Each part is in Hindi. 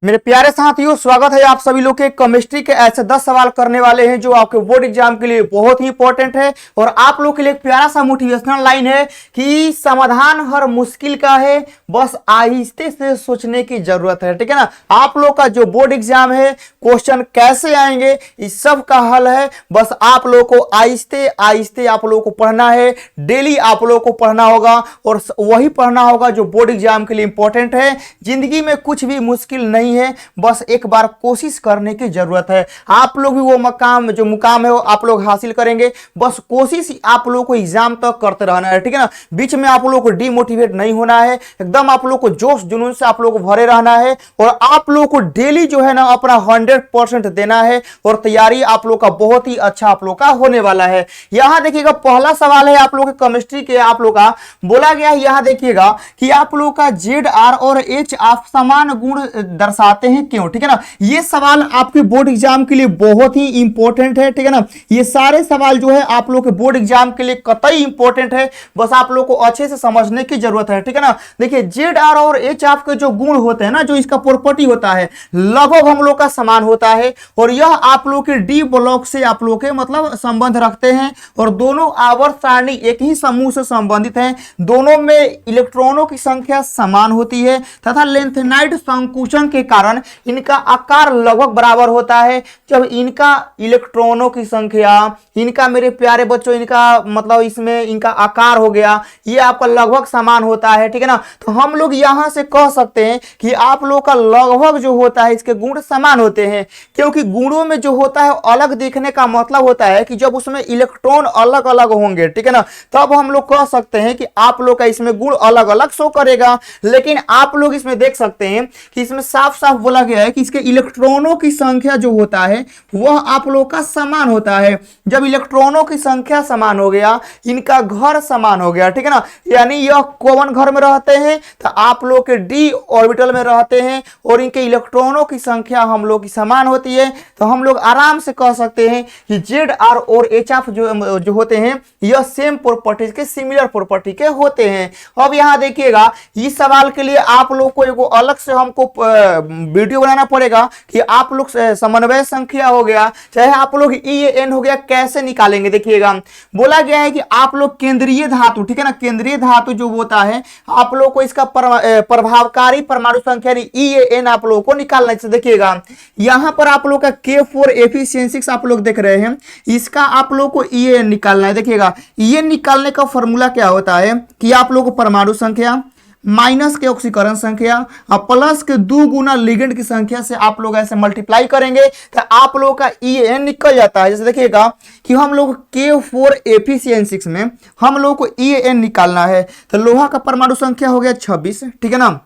मेरे प्यारे साथियों, स्वागत है आप सभी लोग के। केमिस्ट्री के ऐसे 10 सवाल करने वाले हैं जो आपके बोर्ड एग्जाम के लिए बहुत ही इंपॉर्टेंट है। और आप लोग के लिए एक प्यारा सा मोटिवेशनल लाइन है कि समाधान हर मुश्किल का है, बस आहिस्ते से सोचने की जरूरत है। ठीक है ना। आप लोग का जो बोर्ड एग्जाम है, क्वेश्चन कैसे आएंगे, इस सब का हल है। बस आप लोग को आहिस्ते आहिस्ते आप लोग को पढ़ना है। डेली आप लोग को पढ़ना होगा और वही पढ़ना होगा जो बोर्ड एग्जाम के लिए इंपॉर्टेंट है। जिंदगी में कुछ भी मुश्किल नहीं है, बस एक बार कोशिश करने की जरूरत है। आप लोग भी वो मुकाम है वो आप लोग हासिल करेंगे। बस कोशिश आप लोग को एग्जाम तक करते रहना है। ठीक है ना। बीच में आप लोग को डिमोटिवेट नहीं होना है। एकदम आप लोग को जोश जुनून से आप लोग को भरे रहना है और आप लोग को डेली जो है ना अपना 100% देना है। और तैयारी आप लोग का बहुत ही अच्छा आप लोग का होने वाला है। यहां देखिएगा, पहला सवाल है आप लोग के केमिस्ट्री के। आप लोग का बोला गया है, यहां देखिएगा कि आप लोग का ZR और H आप समान गुण दर्शाते हैं, क्यों। ठीक है ना। ये सवाल आपके बोर्ड एग्जाम के लिए बहुत ही इंपॉर्टेंट है। ठीक है ना। ये सारे सवाल जो है आप लोग के बोर्ड एग्जाम के लिए कतई इंपॉर्टेंट है, बस आप लोग को अच्छे से समझने की जरूरत है। ठीक है ना। देखिए, ZR और H आपके जो गुण होते हैं ना, जो इसका प्रॉपर्टी होता है, लगभग हम लोग का समान होता है। और यह आप लोग के डी ब्लॉक से आप लोग के मतलब संबंध रखते हैं और दोनों आवर्त सारणी एक ही समूह से संबंधित हैं। दोनों में इलेक्ट्रॉनों की संख्या समान होती है तथा लेंथेनाइड संकुचन के कारण इनका आकार लगभग बराबर होता है। जब इनका इलेक्ट्रॉनों की संख्या, इनका मेरे प्यारे बच्चों, इनका मतलब इसमें इनका आकार हो गया, ये आपका लगभग समान होता है। ठीक है ना। तो हम लोग यहां से कह सकते हैं कि आप लोग का लगभग जो होता है इसके गुण समान होते हैं, क्योंकि गुणों में जो होता है अलग दिखने का मतलब होता है कि जब उसमें इलेक्ट्रॉन अलग अलग होंगे, ठीक है ना, तब हम लोग कह सकते हैं कि आप लोग का इसमें गुण अलग अलग शो करेगा। लेकिन आप लोग इसमें देख सकते हैं कि इसमें साफ साफ बोला गया है कि इसके इलेक्ट्रॉनों की संख्या जो होता है वह आप लोग का समान होता है। जब इलेक्ट्रॉनों की संख्या समान हो गया, इनका घर समान हो गया, ठीक है ना, यानी यह कॉमन घर में रहते हैं तो आप लोग के डी ऑर्बिटल में रहते हैं और इनके इलेक्ट्रॉनों की संख्या हम लोग की समान होती है, तो हम लोग आराम से कह सकते हैं कि ZR और HF जो होते हैं यह सेम प्रॉपर्टीज के, सिमिलर प्रॉपर्टी के होते हैं। अब यहां देखिएगा, इस सवाल के लिए आप लोग को एगो अलग से हमको वीडियो बनाना पड़ेगा कि आप लोग समन्वय संख्या हो गया, चाहे आप लोग EAN हो गया, कैसे निकालेंगे। देखिएगा, बोला गया है कि आप लोग केंद्रीय धातु, ठीक है ना, केंद्रीय धातु जो होता है आप लोग को इसका प्रभावकारी परमाणु संख्या EAN आप लोगों को निकालना है। देखिएगा, यहां पर आप लोग का K4 Fe6 आप लोग देख रहे हैं, इसका आप लोग को EAN निकालना है। देखिएगा, ये निकालने का फॉर्मूला क्या होता है कि आप लोग को परमाणु संख्या माइनस के ऑक्सीकरण संख्या और प्लस के 2 गुना लिगेंड की संख्या से आप लोग ऐसे मल्टीप्लाई करेंगे तो आप लोग का EAN निकल जाता है। जैसे देखिएगा कि हम लोग K4 Fe6 में हम लोग को EAN निकालना है, तो लोहा का परमाणु संख्या हो गया 26, ठीक है ना,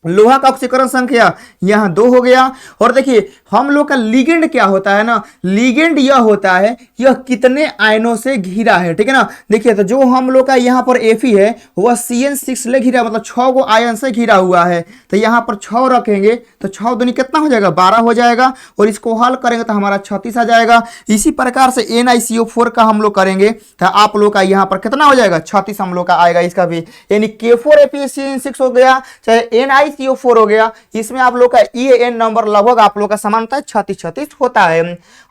लोहा का ऑक्सीकरण संख्या यहां 2 हो गया। और देखिए हम लोग का लिगेंड क्या होता है ना, लिगेंड यह होता है यह कितने आयनों से घिरा है, ठीक है ना। देखिए, तो जो हम लोग का यहां पर Fe है वह CN6 से घिरा, मतलब 6 को आयन से घिरा हुआ है, तो यहां पर 6 रखेंगे तो 6 दूनी कितना हो जाएगा, 12 हो जाएगा। और इसको हल करेंगे तो हमारा 36 आ जाएगा। इसी प्रकार से NiCO4 का हम लोग करेंगे तो आप लोग का यहां पर कितना हो जाएगा, 36 हम लोग का आएगा इसका भी, यानी K4 FeCN6 हो गया, चाहे NiCO4 हो गया, इसमें आप लोग का EAN नंबर लगभग आप लोग का समानता है 36 होता है।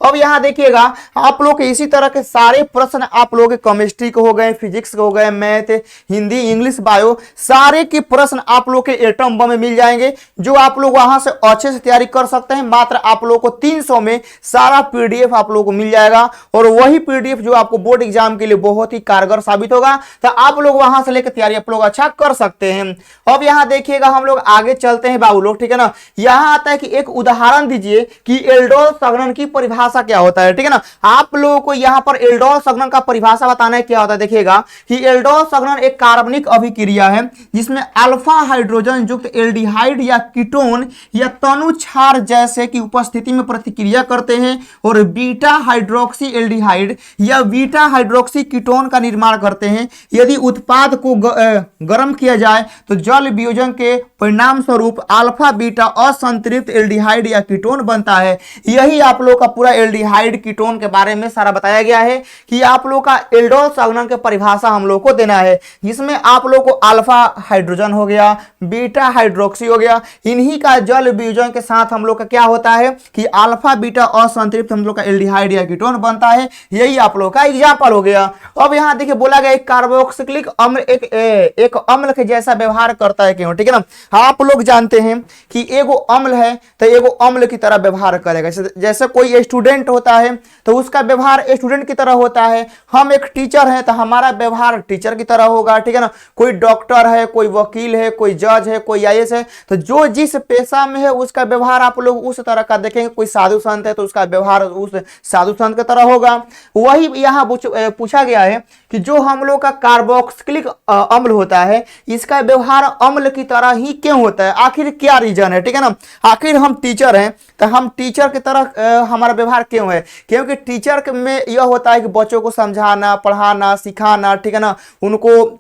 अब यहां देखिएगा, आप लोग के इसी तरह के सारे प्रश्न आप लोग के केमिस्ट्री के हो गए, फिजिक्स के हो गए, मैथ, हिंदी, इंग्लिश, बायो, सारे के प्रश्न आप लोग के एटम बम में मिल जाएंगे, जो आप लोग वहां से अच्छे से तैयारी कर सकते हैं। मात्र आप लोग को 300 में सारा PDF आप लोग को मिल जाएगा और वही PDF जो आपको बोर्ड एग्जाम के लिए बहुत ही कारगर साबित होगा, तो आप लोग वहां से लेकर तैयारी आप लोग अच्छा कर सकते हैं। अब यहां देखिएगा, हम लोग आगे चलते हैं बाबू लोग, ठीक है ना। यहां आता है कि एक उदाहरण दीजिए कि एल्डोल संघनन की परिभाषा क्या होता है, ठीक है ना। आप लोगों को यहां पर एल्डोल संघनन का परिभाषा बताना है क्या होता है। देखिएगा कि एल्डोल संघनन एक कार्बनिक अभिक्रिया है जिसमें अल्फा हाइड्रोजन युक्त एल्डिहाइड या कीटोन या तनु क्षार जैसे की उपस्थिति में प्रतिक्रिया करते हैं और बीटा हाइड्रोक्सी एल्डिहाइड या बीटा हाइड्रोक्सी कीटोन का निर्माण करते हैं। यदि उत्पाद को गर्म किया जाए तो जल वियोजन के परिणाम स्वरूप अल्फा बीटा असंतृप्त एल्डिहाइड या कीटोन बनता है। यही आप लोग का पूरा एल्डिहाइड कीटोन के बारे में सारा बताया गया है कि आप लोग का एल्डोल संघनन की परिभाषा हम लोग को देना है, जिसमें आप लोग को अल्फा हाइड्रोजन हो गया, बीटा हाइड्रोक्सी हो गया, इन्हीं का जल वियोजन के साथ हम लोग का क्या होता है कि अल्फा बीटा असंतृप्त हम लोग का एल्डिहाइड या कीटोन बनता है। यही आप लोग का एग्जाम्पल हो गया। अब यहाँ देखिए बोला गया कार्बोक्सिलिक अम्ल एक अम्ल के जैसा व्यवहार करता है क्यों, ठीक है ना। आप लोग जानते हैं कि एगो अम्ल है तो एगो अम्ल की तरह व्यवहार करेगा। जैसे कोई स्टूडेंट होता है तो उसका व्यवहार स्टूडेंट की तरह होता है। हम एक टीचर हैं तो हमारा व्यवहार टीचर की तरह होगा, ठीक है ना। कोई डॉक्टर है, कोई वकील है, कोई जज है, कोई आईएएस है, तो जो जिस पेशा में है उसका व्यवहार आप लोग उस तरह का देखेंगे। कोई साधु संत है तो उसका व्यवहार उस साधु संत की तरह होगा। वही यहाँ पूछा गया है कि जो हम लोग का कार्बोक्सिलिक अम्ल होता है इसका व्यवहार अम्ल की तरह ही क्यों होता है, आखिर क्या रीजन है, ठीक है ना। आखिर हम टीचर हैं तो हम टीचर की तरह हमारा व्यवहार क्यों है, क्योंकि टीचर में यह होता है कि बच्चों को समझाना, पढ़ाना, सिखाना, ठीक है ना, उनको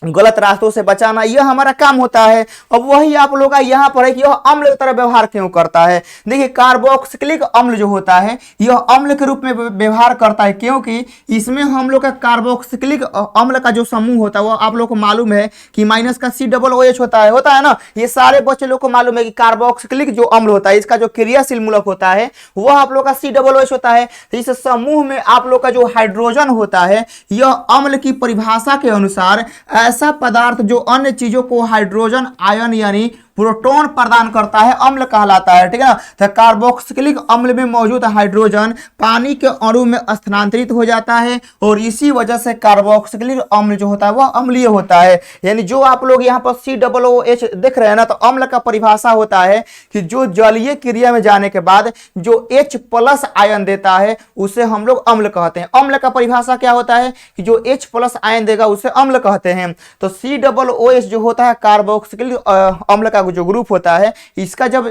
गलत रास्तों से बचाना, यह हमारा काम होता है। अब वही आप लोग का यहाँ पर है कि यह अम्ल की तरह व्यवहार क्यों करता है। देखिए कार्बोक्सिलिक अम्ल जो होता है यह अम्ल के रूप में व्यवहार करता है, क्योंकि इसमें हम लोग का कार्बोक्सिलिक अम्ल का जो समूह होता है वो आप लोग को मालूम है कि माइनस का COOH होता है ना। ये सारे बच्चे लोग को मालूम है कि कार्बोक्सिलिक जो अम्ल होता है इसका जो क्रियाशील मूलक होता है वह आप लोग का COOH होता है। तो इस समूह में आप लोग का जो हाइड्रोजन होता है यह अम्ल की परिभाषा के अनुसार ऐसा पदार्थ जो अन्य चीजों को हाइड्रोजन आयन यानी प्रोटॉन प्रदान करता है अम्ल कहलाता है, ठीक है ना। तो कार्बोक्सिलिक अम्ल में मौजूद हाइड्रोजन पानी के अणु में स्थानांतरित हो जाता है और इसी वजह से कार्बोक्सिलिक अम्ल जो होता है वह अम्लीय होता है। यानी जो आप लोग यहाँ पर COOH देख रहे हैं ना, तो अम्ल का परिभाषा होता है कि जो जलीय क्रिया में जाने के बाद जो H+ आयन देता है उसे हम लोग अम्ल कहते हैं। अम्ल का परिभाषा क्या होता है कि जो H+ आयन देगा उसे अम्ल कहते हैं। तो COOH जो होता है कार्बोक्सिलिक अम्ल का जो ग्रुप होता है इसका जब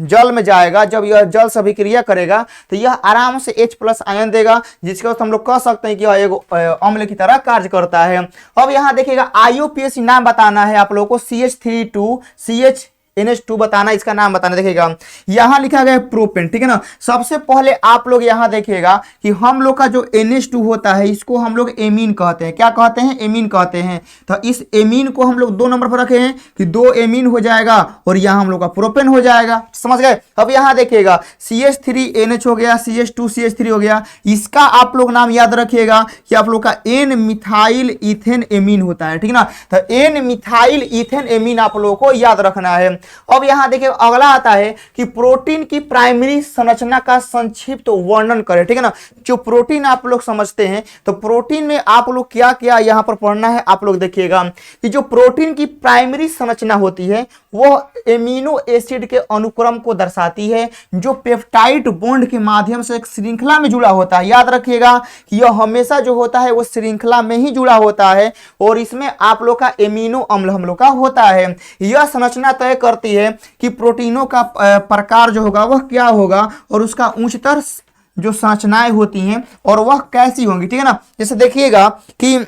जल में जाएगा, जब यह जल से अभिक्रिया करेगा तो यह आराम से H+ आयन देगा, जिसके वक्त हम लोग कह सकते हैं कि यह एक अम्ल की तरह कार्य करता है। अब यहां देखिएगा IUPAC नाम बताना है आप लोगों को, CH3 2CHNH2 बताना, इसका नाम बताना। देखिएगा यहां लिखा गया है प्रोपेन, ठीक है ना। सबसे पहले आप लोग यहां देखिएगा कि हम लोग का जो NH2 होता है इसको हम लोग एमीन कहते हैं। क्या कहते हैं? एमीन कहते हैं। तो इस एमीन को हम लोग 2 नंबर पर रखे हैं कि 2 एमीन हो जाएगा और यहां हम लोग का प्रोपेन हो जाएगा। समझ गए? अब यहां देखिएगा CH3NH हो गया, CH2CH3 हो गया। इसका आप लोग नाम याद रखिएगा कि आप लोग का N मिथाइल इथेन एमीन होता है, ठीक है ना। तो N मिथाइल इथेन एमीन आप लोगों को याद रखना है। अब यहां देखिए अगला आता है कि प्रोटीन की प्राइमरी संरचना का संक्षिप्त वर्णन करें, ठीक है ना। जो प्रोटीन आप लोग समझते हैं तो प्रोटीन में आप लोग क्या क्या यहां पर पढ़ना है, आप लोग देखिएगा कि जो प्रोटीन की प्राइमरी संरचना होती है वह एमिनो एसिड के अनुक्रम को दर्शाती है जो पेप्टाइड बॉन्ड के माध्यम से एक श्रृंखला में जुड़ा होता है। याद रखिएगा कि यह हमेशा जो होता है वो श्रृंखला में ही जुड़ा होता है और इसमें आप लोग का एमिनो अम्ल हम लोग का होता है। यह संरचना तय करती है कि प्रोटीनों का प्रकार जो होगा वह क्या होगा और उसका उच्चतर जो संरचनाएं होती हैं और वह कैसी होंगी, ठीक है ना। जैसे देखिएगा कि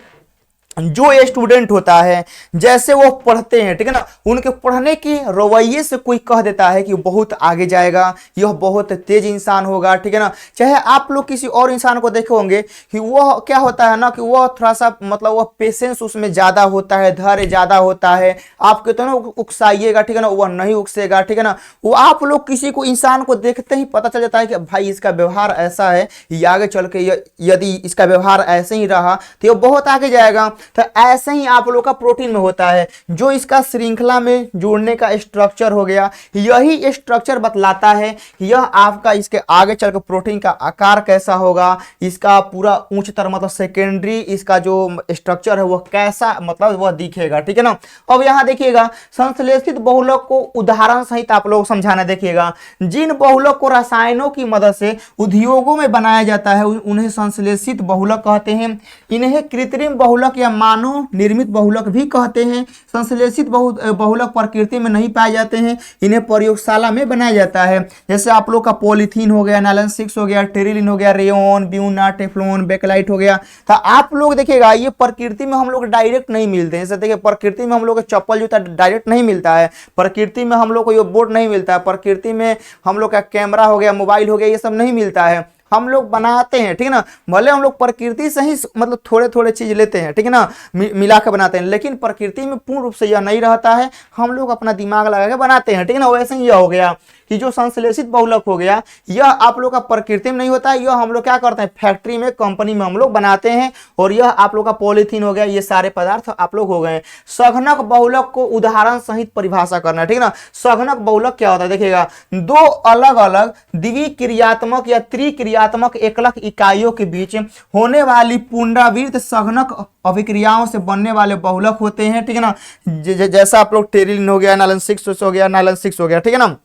जो स्टूडेंट होता है जैसे वो पढ़ते हैं, ठीक है ना, उनके पढ़ने के रवैये से कोई कह देता है कि बहुत आगे जाएगा, यह बहुत तेज इंसान होगा, ठीक है ना। चाहे आप लोग किसी और इंसान को देखे होंगे कि वह क्या होता है ना कि वह थोड़ा सा मतलब वह पेशेंस उसमें ज्यादा होता है, धैर्य ज्यादा होता है। आप कहते ना उकसाइएगा, ठीक है ना, वह नहीं उकसेगा, ठीक है ना। वो आप लोग किसी को इंसान को देखते ही पता चल जाता है कि भाई इसका व्यवहार ऐसा है, ये आगे चल के यदि इसका व्यवहार ऐसे ही रहा तो ये बहुत आगे जाएगा। तो ऐसे ही आप लोग का प्रोटीन में होता है, जो इसका श्रृंखला में जुड़ने का स्ट्रक्चर हो गया, यही स्ट्रक्चर बतलाता है कि यह आपका इसके आगे चलकर प्रोटीन का आकार कैसा होगा, इसका पूरा उच्चतर मतलब सेकेंडरी इसका जो स्ट्रक्चर है वह कैसा मतलब वह दिखेगा, ठीक है ना। अब यहां देखिएगा संश्लेषित बहुलक को उदाहरण सहित आप लोग समझाना। देखिएगा जिन बहुलक को रसायनों की मदद से उद्योगों में बनाया जाता है उन्हें संश्लेषित बहुलक कहते हैं। इन्हें कृत्रिम बहुलक या मानव निर्मित बहुलक भी कहते हैं। संश्लेषित बहुलक प्रकृति में नहीं पाए जाते हैं, इन्हें प्रयोगशाला में बनाया जाता है। जैसे आप लोग का पॉलीथीन हो गया, नायलॉन 6 हो गया, टेरिलिन हो गया, रेयन, ब्यूना, टेफ्लॉन, बेकलाइट हो गया। तो आप लोग देखिएगा ये प्रकृति में हम लोग डायरेक्ट नहीं मिलते हैं। जैसे देखिए प्रकृति में हम लोग का चप्पल जूता डायरेक्ट नहीं मिलता है, प्रकृति में हम लोग को ये बोर्ड नहीं मिलता है, प्रकृति में हम लोग का कैमरा हो गया, मोबाइल हो गया, ये सब नहीं मिलता है, हम लोग बनाते हैं, ठीक है ना। भले हम लोग प्रकृति से ही मतलब थोड़े थोड़े चीज लेते हैं, ठीक है ना, मिला के बनाते हैं, लेकिन प्रकृति में पूर्ण रूप से यह नहीं रहता है, हम लोग अपना दिमाग लगा के बनाते हैं, ठीक है ना। वैसे ही यह हो गया कि जो संश्लेषित बहुलक हो गया, यह आप लोग का प्रकृति में नहीं होता है, यह हम लोग क्या करते हैं फैक्ट्री में, कंपनी में हम लोग बनाते हैं। और यह आप लोग का पॉलीथीन हो गया, ये सारे पदार्थ आप लोग हो गए। सघनक बहुलक को उदाहरण सहित परिभाषा करना है, ठीक है ना। सघनक बहुलक क्या होता है देखिएगा, दो अलग अलग द्विक्रियात्मक या त्रिक्रियात्मक एकलक इकाइयों के बीच होने वाली पुनरावृत्त सघनक अभिक्रियाओं से बनने वाले बहुलक होते हैं, ठीक है ना। जैसा आप लोग टेरिलिन हो गया, नायलॉन 6 हो गया, नायलॉन 6 हो गया, ठीक है ना।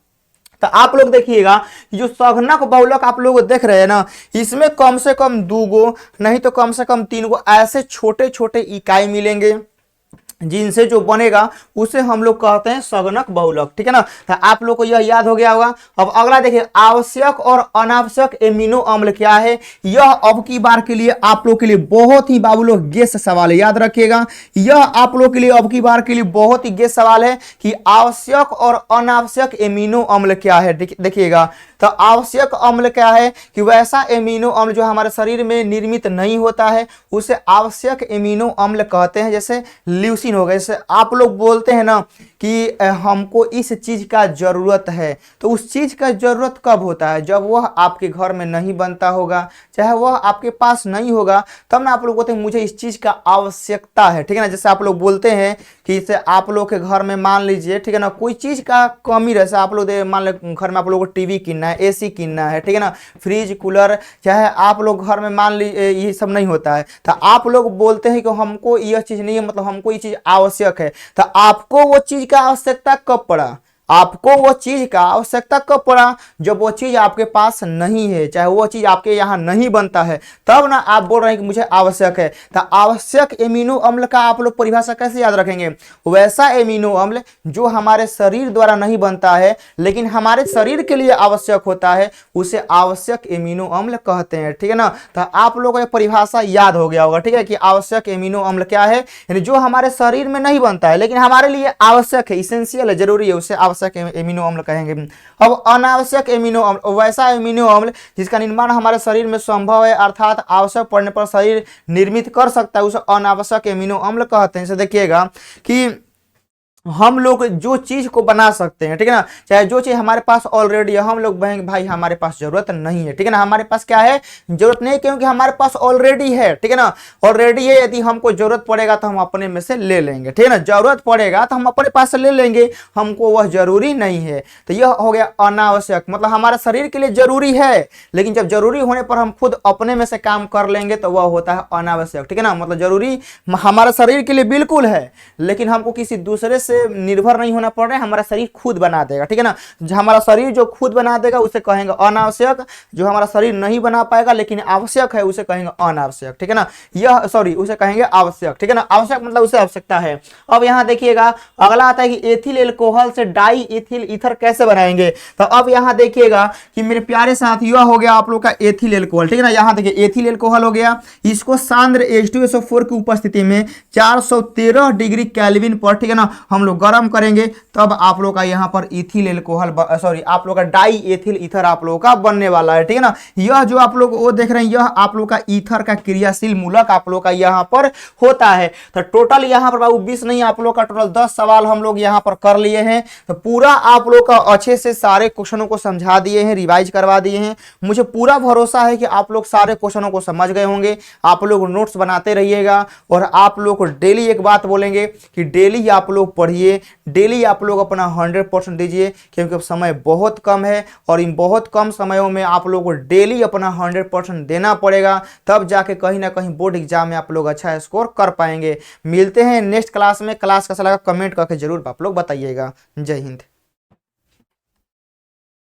तो आप लोग देखिएगा जो सघनक बहुलक आप लोग देख रहे हैं ना, इसमें कम से कम 2 गो नहीं तो कम से कम 3 गो ऐसे छोटे छोटे इकाई मिलेंगे, जिनसे जो बनेगा उसे हम लोग कहते हैं सघनक बहुलक, ठीक है ना। तो आप लोग को यह याद हो गया होगा। अब अगला देखिए, आवश्यक और अनावश्यक एमिनो अम्ल क्या है। यह अब की बार के लिए आप लोग के लिए बहुत ही बाबू लोग गेस सवाल है, याद रखिएगा। यह आप लोग के लिए अब की बार के लिए बहुत ही गेस सवाल है कि आवश्यक और अनावश्यक एमिनो अम्ल क्या है। देखिएगा, तो आवश्यक अम्ल क्या है कि वैसा एमिनो अम्ल जो हमारे शरीर में निर्मित नहीं होता है उसे आवश्यक एमिनो अम्ल कहते हैं। जैसे ल्यूसीन हो गया, जैसे आप लोग बोलते हैं ना कि हमको इस चीज का जरूरत है, तो उस चीज का जरूरत कब होता है, जब वह आपके घर में नहीं बनता होगा, चाहे वह आपके पास नहीं होगा, तब ना आप लोग बोलते हैं मुझे इस चीज का आवश्यकता है, ठीक है ना। जैसे आप लोग बोलते हैं कि इसे आप लोग के घर में मान लीजिए, ठीक है ना, कोई चीज का कमी रहे, आप लोग मान लो घर में आप लोग को टीवी किनना है, एसी किनना है, ठीक है ना, फ्रिज कूलर, चाहे आप लोग घर में मान लीजिए ये सब नहीं होता है, तो आप लोग बोलते हैं कि हमको यह चीज नहीं है, मतलब हमको ये चीज आवश्यक है। तो आपको वो चीज का आवश्यकता कब पड़ा, आपको वो चीज का आवश्यकता कब पड़ा, जब वो चीज आपके पास नहीं है, चाहे वो चीज आपके यहाँ नहीं बनता है, तब ना आप बोल रहे हैं कि मुझे आवश्यक है। तो आवश्यक एमिनो अम्ल का आप लोग परिभाषा कैसे याद रखेंगे, वैसा एमिनो अम्ल जो हमारे शरीर द्वारा नहीं बनता है लेकिन हमारे शरीर के लिए आवश्यक होता है, उसे आवश्यक एमिनो अम्ल कहते हैं, ठीक है ना। तो आप लोगों को यह परिभाषा याद हो गया होगा, ठीक है, कि आवश्यक एमिनो अम्ल क्या है, यानी जो हमारे शरीर में नहीं बनता है लेकिन हमारे लिए आवश्यक है, इसेंशियल है, जरूरी है, उसे आवश्यक एमिनो अम्ल कहेंगे। अब अनावश्यक एमिनो अम्ल वैसा एमिनो अम्ल जिसका निर्माण हमारे शरीर में संभव है, अर्थात आवश्यक पड़ने पर शरीर निर्मित कर सकता है, उसे अनावश्यक एमिनो अम्ल कहते हैं। जैसे देखिएगा कि हम लोग जो चीज को बना सकते हैं, ठीक है ना, चाहे जो चीज हमारे पास ऑलरेडी है, हम लोग भाई हमारे पास जरूरत नहीं है, ठीक है ना, हमारे पास क्या है जरूरत नहीं, क्योंकि हमारे पास ऑलरेडी है, ठीक है ना, ऑलरेडी है। यदि हमको जरूरत पड़ेगा तो हम अपने में से ले लेंगे, ठीक है ना, जरूरत पड़ेगा तो हम अपने पास से ले लेंगे, हमको वह जरूरी नहीं है। तो यह हो गया अनावश्यक, मतलब हमारे शरीर के लिए जरूरी है लेकिन जब जरूरी होने पर हम खुद अपने में से काम कर लेंगे तो वह होता है अनावश्यक, ठीक है ना। मतलब जरूरी हमारे शरीर के लिए बिल्कुल है लेकिन हमको किसी दूसरे से निर्भर नहीं होना पड़ रहा है, हमारा शरीर खुद बना देगा, ठीक है ना। हमारा शरीर जो खुद बना देगा उसे कहेंगे अनावश्यक, जो हमारा शरीर नहीं बना पाएगा लेकिन आवश्यक है उसे कहेंगे अनावश्यक, ठीक है ना। यह सॉरी उसे कहेंगे आवश्यक, ठीक है ना, आवश्यक मतलब उसे आवश्यकता है। अब यहाँ देखिएगा अगला आता है कि एथिल एल्कोहल से डाई एथिल ईथर कैसे बनाएंगे। तो अब यहाँ देखिएगा कि मेरे प्यारे साथ यह हो गया आप लोग का एथिल एल्कोहल, ठीक है ना। यहाँ देखिए एथिल एल्कोहल हो गया, इसको सांद्र H2SO4 की उपस्थिति में 413 डिग्री केल्विन पर, ठीक है ना, हम लोग गर्म करेंगे, तब आप लोग का यहाँ पर इथिल एल्कोहल सॉरी आप लोग का डाई एथिल ईथर आप लोगों का बनने वाला है, ठीक है ना। यह जो आप लोग वो देख रहे हैं यह आप लोग का ईथर का क्रियाशील मूलक आप लोग का यहाँ पर होता है। तो टोटल यहाँ पर बाबू 20 नहीं, आप लोग का टोटल 10 सवाल हम लोग यहाँ पर कर लिए हैं। तो पूरा आप लोग का अच्छे से सारे क्वेश्चनों को समझा दिए हैं, रिवाइज करवा दिए हैं। मुझे पूरा भरोसा है कि आप लोग सारे क्वेश्चनों को समझ गए होंगे। आप लोग नोट्स बनाते रहिएगा और आप लोग को डेली एक बात बोलेंगे कि डेली आप लोग पढ़िए, डेली आप लोग अपना 100% दीजिए, क्योंकि अब समय बहुत कम है और इन बहुत कम समयों में आप लोग को डेली अपना 100% देना पड़ेगा, तब जाके कहीं ना कहीं बोर्ड एग्जाम में आप लोग अच्छा स्कोर कर पाएंगे। मिलते हैं नेक्स्ट क्लास में। क्लास कैसा लगा कमेंट करके जरूर आप लोग बताइएगा। जय हिंद।